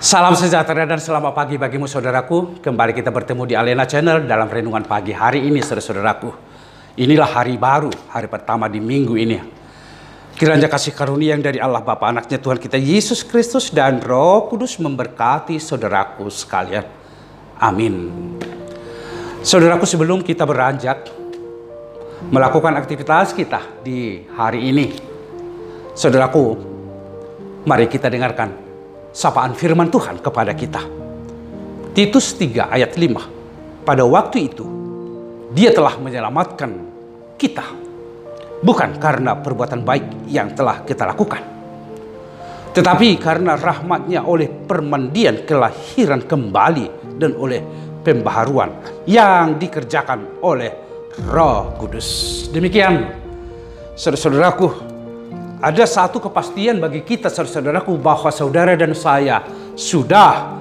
Salam sejahtera dan selamat pagi bagimu saudaraku. Kembali kita bertemu di Alena Channel dalam renungan pagi hari ini saudaraku. Inilah hari baru, hari pertama di minggu ini. Kiranya kasih karunia yang dari Allah Bapa, anaknya Tuhan kita Yesus Kristus dan Roh Kudus memberkati saudaraku sekalian. Amin. Saudaraku, sebelum kita beranjak melakukan aktivitas kita di hari ini, saudaraku, mari kita dengarkan sapaan firman Tuhan kepada kita. Titus 3 ayat 5. Pada waktu itu, Dia telah menyelamatkan kita, bukan karena perbuatan baik yang telah kita lakukan, tetapi karena rahmat-Nya oleh permandian kelahiran kembali dan oleh pembaharuan yang dikerjakan oleh Roh Kudus. Demikian, saudara-saudaraku, ada satu kepastian bagi kita saudara-saudaraku bahwa saudara dan saya sudah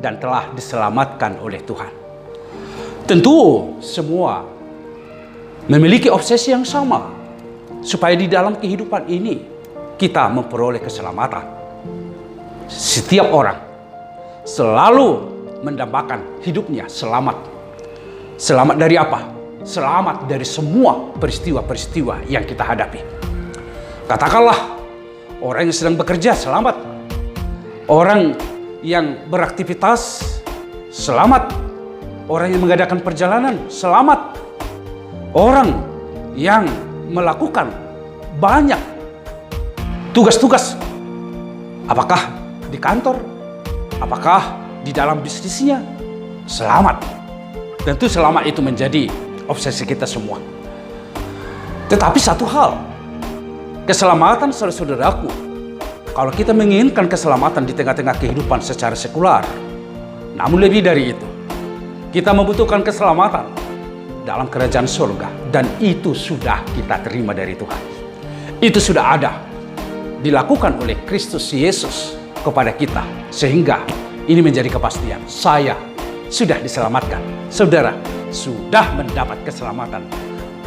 dan telah diselamatkan oleh Tuhan. Tentu semua memiliki obsesi yang sama supaya di dalam kehidupan ini kita memperoleh keselamatan. Setiap orang selalu mendambakan hidupnya selamat. Selamat dari apa? Selamat dari semua peristiwa-peristiwa yang kita hadapi. Katakanlah, orang yang sedang bekerja selamat, orang yang beraktivitas selamat, orang yang mengadakan perjalanan selamat, orang yang melakukan banyak tugas-tugas, apakah di kantor, apakah di dalam bisnisnya, selamat. Tentu selamat itu menjadi obsesi kita semua. Tetapi satu hal, keselamatan saudara-saudaraku, kalau kita menginginkan keselamatan di tengah-tengah kehidupan secara sekular, namun lebih dari itu, kita membutuhkan keselamatan dalam kerajaan surga, dan itu sudah kita terima dari Tuhan. Itu sudah ada, dilakukan oleh Kristus Yesus kepada kita, sehingga ini menjadi kepastian. Saya sudah diselamatkan, saudara sudah mendapat keselamatan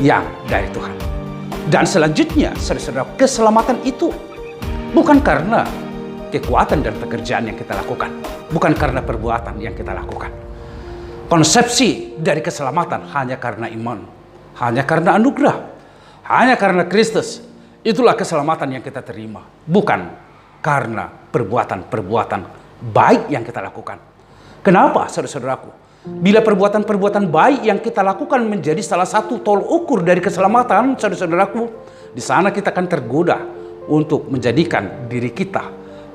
yang dari Tuhan. Dan selanjutnya, saudara-saudara, keselamatan itu bukan karena kekuatan dan pekerjaan yang kita lakukan, bukan karena perbuatan yang kita lakukan. Konsepsi dari keselamatan hanya karena iman, hanya karena anugerah, hanya karena Kristus. Itulah keselamatan yang kita terima, bukan karena perbuatan-perbuatan baik yang kita lakukan. Kenapa, saudara-saudaraku? Bila perbuatan-perbuatan baik yang kita lakukan menjadi salah satu tolok ukur dari keselamatan, saudara-saudaraku, di sana kita akan tergoda untuk menjadikan diri kita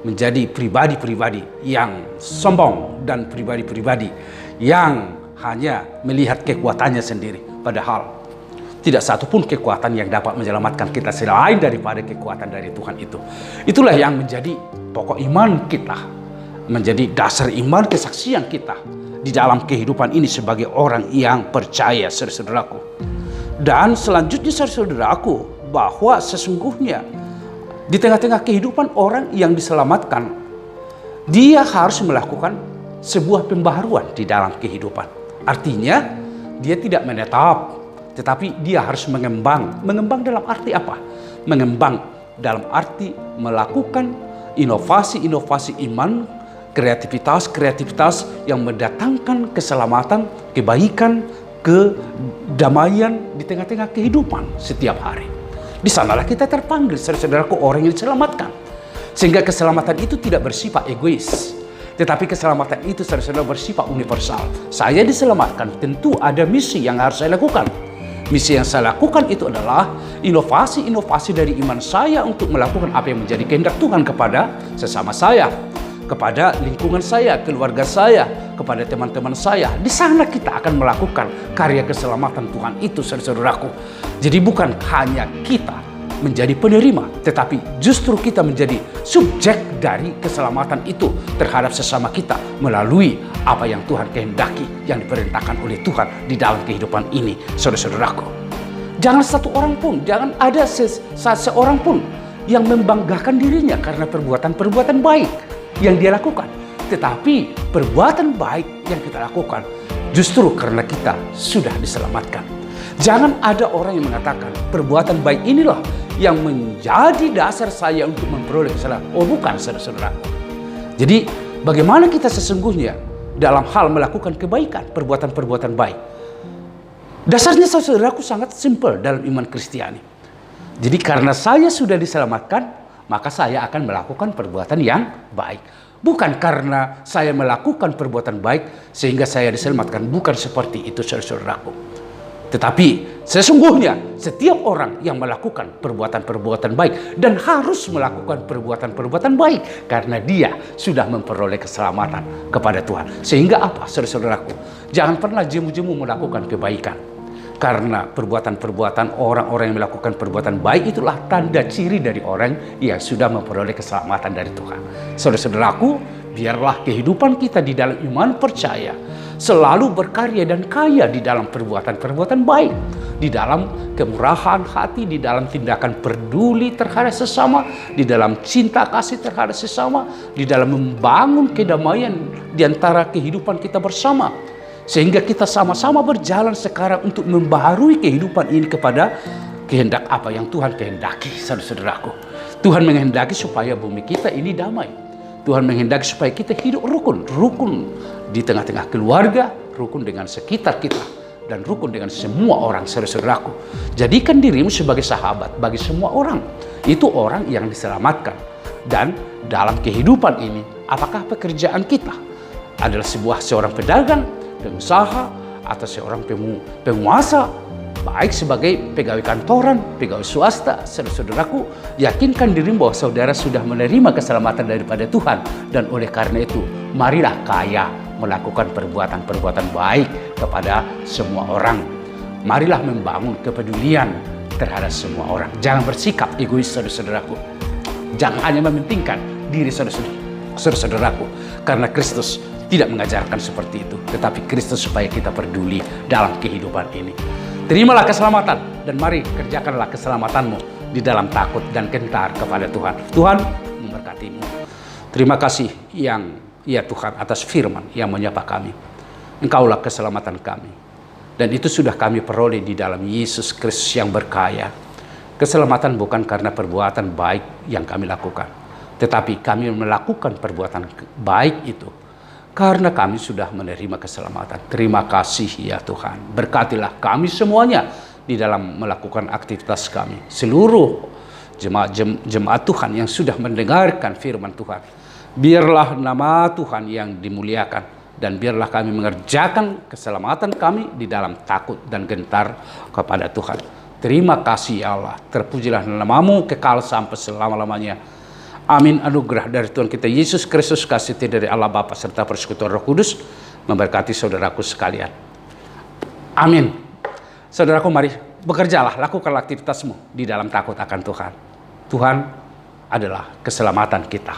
menjadi pribadi-pribadi yang sombong dan pribadi-pribadi yang hanya melihat kekuatannya sendiri. Padahal tidak satupun kekuatan yang dapat menyelamatkan kita selain daripada kekuatan dari Tuhan itu. Itulah yang menjadi pokok iman kita, menjadi dasar iman kesaksian kita di dalam kehidupan ini sebagai orang yang percaya, saudara-saudaraku. Dan selanjutnya, saudara-saudaraku, bahwa sesungguhnya di tengah-tengah kehidupan orang yang diselamatkan, dia harus melakukan sebuah pembaharuan di dalam kehidupan. Artinya, dia tidak menetap, tetapi dia harus mengembang. Mengembang dalam arti apa? Mengembang dalam arti melakukan inovasi-inovasi iman, kreativitas yang mendatangkan keselamatan, kebaikan, kedamaian di tengah-tengah kehidupan setiap hari. Di sanalah kita terpanggil, saudara-saudaraku, orang yang diselamatkan. Sehingga keselamatan itu tidak bersifat egois, tetapi keselamatan itu, saudara-saudara, bersifat universal. Saya diselamatkan, tentu ada misi yang harus saya lakukan. Misi yang saya lakukan itu adalah inovasi-inovasi dari iman saya untuk melakukan apa yang menjadi kehendak Tuhan kepada sesama saya, kepada lingkungan saya, keluarga saya, kepada teman-teman saya. Di sana kita akan melakukan karya keselamatan Tuhan itu, saudara-saudaraku. Jadi bukan hanya kita menjadi penerima, tetapi justru kita menjadi subjek dari keselamatan itu terhadap sesama kita melalui apa yang Tuhan kehendaki, yang diperintahkan oleh Tuhan di dalam kehidupan ini, saudara-saudaraku. Jangan satu orang pun, jangan ada seorang pun yang membanggakan dirinya karena perbuatan-perbuatan baik yang dia lakukan, tetapi perbuatan baik yang kita lakukan justru karena kita sudah diselamatkan. Jangan ada orang yang mengatakan perbuatan baik inilah yang menjadi dasar saya untuk memperoleh keselamatan. Oh bukan, saudara-saudara. Jadi Bagaimana kita sesungguhnya dalam hal melakukan kebaikan, perbuatan-perbuatan baik. Dasarnya saudaraku sangat simpel dalam iman Kristiani. Jadi karena saya sudah diselamatkan, maka saya akan melakukan perbuatan yang baik. Bukan karena saya melakukan perbuatan baik sehingga saya diselamatkan. Bukan seperti itu saudaraku. Tetapi sesungguhnya setiap orang yang melakukan perbuatan-perbuatan baik dan harus melakukan perbuatan-perbuatan baik karena dia sudah memperoleh keselamatan kepada Tuhan. Sehingga apa saudara-saudaraku? Jangan pernah jemu-jemu melakukan kebaikan. Karena perbuatan-perbuatan orang-orang yang melakukan perbuatan baik itulah tanda ciri dari orang yang sudah memperoleh keselamatan dari Tuhan. Saudara-saudaraku, biarlah kehidupan kita di dalam iman percaya selalu berkarya dan kaya di dalam perbuatan-perbuatan baik, di dalam kemurahan hati, di dalam tindakan peduli terhadap sesama, di dalam cinta kasih terhadap sesama, di dalam membangun kedamaian di antara kehidupan kita bersama. Sehingga kita sama-sama berjalan sekarang untuk membaharui kehidupan ini kepada kehendak apa yang Tuhan kehendaki, saudara-saudaraku. Tuhan menghendaki supaya bumi kita ini damai. Tuhan menghendaki supaya kita hidup rukun di tengah-tengah keluarga, rukun dengan sekitar kita, dan rukun dengan semua orang, saudara-saudaraku. Jadikan dirimu sebagai sahabat bagi semua orang. Itu orang yang diselamatkan. Dan dalam kehidupan ini, apakah pekerjaan kita adalah seorang pedagang, pengusaha, atau seorang penguasa, baik sebagai pegawai kantoran, pegawai swasta, saudara-saudaraku, yakinkan dirimu bahwa saudara sudah menerima keselamatan daripada Tuhan. Dan oleh karena itu, marilah kaya melakukan perbuatan-perbuatan baik kepada semua orang. Marilah membangun kepedulian terhadap semua orang. Jangan bersikap egois, saudara-saudaraku. Jangan hanya mementingkan diri saudara-saudaraku. Karena Kristus tidak mengajarkan seperti itu, tetapi Kristus supaya kita peduli dalam kehidupan ini. Terimalah keselamatan dan mari kerjakanlah keselamatanmu di dalam takut dan gentar kepada Tuhan. Tuhan memberkatimu. Terima kasih ya Tuhan atas firman yang menyapa kami. Engkaulah keselamatan kami. Dan itu sudah kami peroleh di dalam Yesus Kristus yang berkaya. Keselamatan bukan karena perbuatan baik yang kami lakukan, tetapi kami melakukan perbuatan baik itu karena kami sudah menerima keselamatan. Terima kasih ya Tuhan. Berkatilah kami semuanya di dalam melakukan aktivitas kami. Seluruh jemaat Tuhan yang sudah mendengarkan firman Tuhan. Biarlah nama Tuhan yang dimuliakan. Dan biarlah kami mengerjakan keselamatan kami di dalam takut dan gentar kepada Tuhan. Terima kasih ya Allah. Terpujilah namamu kekal sampai selama-lamanya. Amin. Anugerah dari Tuhan kita Yesus Kristus, kasih dari Allah Bapa serta persekutuan Roh Kudus memberkati saudaraku sekalian. Amin. Saudaraku, mari bekerjalah, lakukanlah aktivitasmu di dalam takut akan Tuhan. Tuhan adalah keselamatan kita.